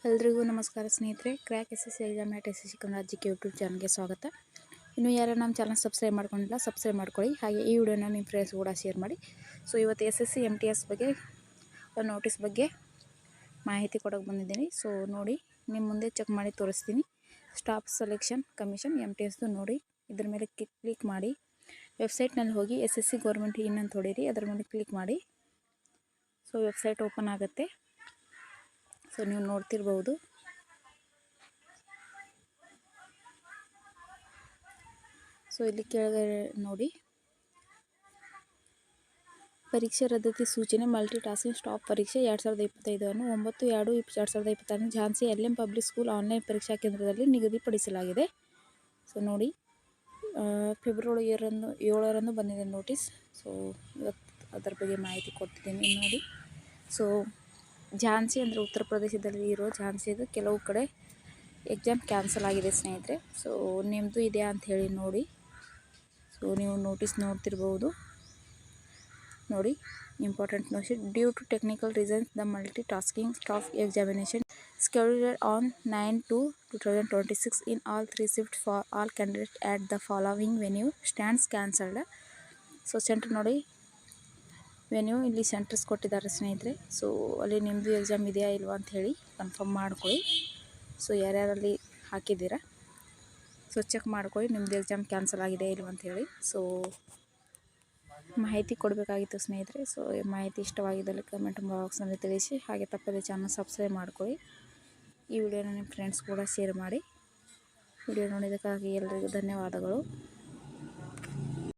ಎಲ್ರಿಗೂ ನಮಸ್ಕಾರ ಸ್ನೇಹಿತರೆ. ಕ್ರ್ಯಾಕ್ SSC ಎಕ್ಸಾಮ್ ಮ್ಯಾಟ್ SSC ಕನ್ನಡ ಜಿಕೆ ಯೂಟ್ಯೂಬ್ ಚಾನಲ್ಗೆ ಸ್ವಾಗತ. ಇನ್ನು ಯಾರು ನಮ್ಮ ಚಾನಲ್ ಸಬ್ಸ್ಕ್ರೈಬ್ ಮಾಡ್ಕೊಂಡಿಲ್ಲ ಸಬ್ಸ್ಕ್ರೈಬ್ ಮಾಡ್ಕೊಳ್ಳಿ. ಹಾಗೆ ಈ ವಿಡಿಯೋನ ನಿಮ್ಮ ಫ್ರೆಂಡ್ಸ್ ಕೂಡ ಶೇರ್ ಮಾಡಿ. ಸೊ ಇವತ್ತು SSC MTS ಬಗ್ಗೆ ಒಂದು ನೋಟಿಸ್ ಬಗ್ಗೆ ಮಾಹಿತಿ ಕೊಡೋಕೆ ಬಂದಿದ್ದೀನಿ. ಸೊ ನೋಡಿ, ನಿಮ್ಮ ಮುಂದೆ ಚೆಕ್ ಮಾಡಿ ತೋರಿಸ್ತೀನಿ. ಸ್ಟಾಫ್ ಸೆಲೆಕ್ಷನ್ ಕಮಿಷನ್ MTS ನೋಡಿ, ಇದ್ರ ಮೇಲೆ ಕ್ಲಿಕ್ ಮಾಡಿ ವೆಬ್ಸೈಟ್ನಲ್ಲಿ ಹೋಗಿ SSC ಗೌರ್ಮೆಂಟ್ ಇನ್ ಅಂತ ಹೊಡೀರಿ. ಅದರ ಮೇಲೆ ಕ್ಲಿಕ್ ಮಾಡಿ. ಸೊ ವೆಬ್ಸೈಟ್ ಓಪನ್ ಆಗುತ್ತೆ. ಸೊ ನೀವು ನೋಡ್ತಿರ್ಬೋದು. ಸೊ ಇಲ್ಲಿ ಕೆಳಗಡೆ ನೋಡಿ, ಪರೀಕ್ಷೆ ರದ್ದತಿ ಸೂಚನೆ ಮಲ್ಟಿ ಟಾಸ್ಕಿಂಗ್ ಸ್ಟಾಫ್ ಪರೀಕ್ಷೆ 2025 ಅನ್ನು 9/2/2026 Jhansi LM public school online ಪರೀಕ್ಷಾ ಕೇಂದ್ರದಲ್ಲಿ ನಿಗದಿಪಡಿಸಲಾಗಿದೆ. ಸೊ ನೋಡಿ, ಫೆಬ್ರವರಿ 7ರಂದು ಬಂದಿದೆ ನೋಟಿಸ್. ಸೊ ಇವತ್ತು ಅದರ ಬಗ್ಗೆ ಮಾಹಿತಿ ಕೊಡ್ತಿದ್ದೀನಿ ನೋಡಿ. ಸೊ ಝಾನ್ಸಿ ಅಂದರೆ ಉತ್ತರ ಪ್ರದೇಶದಲ್ಲಿ ಇರೋ ಝಾನ್ಸಿದು ಕೆಲವು ಕಡೆ ಎಕ್ಸಾಮ್ ಕ್ಯಾನ್ಸಲ್ ಆಗಿದೆ ಸ್ನೇಹಿತರೆ. ಸೊ ನಿಮ್ಮದು ಇದೆಯಾ ಅಂತ ಹೇಳಿ ನೋಡಿ. ಸೊ ನೀವು ನೋಟಿಸ್ ನೋಡ್ತಿರ್ಬೋದು ನೋಡಿ. Important notice: due to technical reasons the multi tasking staff examination scheduled on 9/2/2026 in all 3 shifts for all candidates at the following venue stands cancelled. So centre ನೋಡಿ, ವೆನ್ಯೂ ಇಲ್ಲಿ ಸೆಂಟರ್ಸ್ ಕೊಟ್ಟಿದ್ದಾರೆ ಸ್ನೇಹಿತರೆ. So ಅಲ್ಲಿ ನಿಮ್ಮದು exam ಇದೆಯಾ ಇಲ್ವಾ ಅಂತ ಹೇಳಿ ಕನ್ಫರ್ಮ್ ಮಾಡ್ಕೊಳ್ಳಿ. ಸೊ ಯಾರ್ಯಾರಲ್ಲಿ ಹಾಕಿದ್ದೀರಾ ಸೊ ಚೆಕ್ ಮಾಡ್ಕೊಳ್ಳಿ, ನಿಮ್ಮದು ಎಕ್ಸಾಮ್ ಕ್ಯಾನ್ಸಲ್ ಆಗಿದೆ ಇಲ್ವಾ ಅಂತ ಹೇಳಿ. ಸೊ ಮಾಹಿತಿ ಕೊಡಬೇಕಾಗಿತ್ತು ಸ್ನೇಹಿತರೆ. ಸೊ ಮಾಹಿತಿ ಇಷ್ಟವಾಗಿದ್ದಲ್ಲಿ ಕಮೆಂಟ್ ಬಾಕ್ಸ್ನಲ್ಲಿ ತಿಳಿಸಿ. ಹಾಗೆ ತಪ್ಪದೆ ಚಾನಲ್ ಸಬ್ಸ್ಕ್ರೈಬ್ ಮಾಡ್ಕೊಳ್ಳಿ. ಈ ವಿಡಿಯೋನ ನಿಮ್ಮ ಫ್ರೆಂಡ್ಸ್ ಕೂಡ ಶೇರ್ ಮಾಡಿ. ವಿಡಿಯೋ ನೋಡಿದ್ದಕ್ಕಾಗಿ ಎಲ್ಲರಿಗೂ ಧನ್ಯವಾದಗಳು.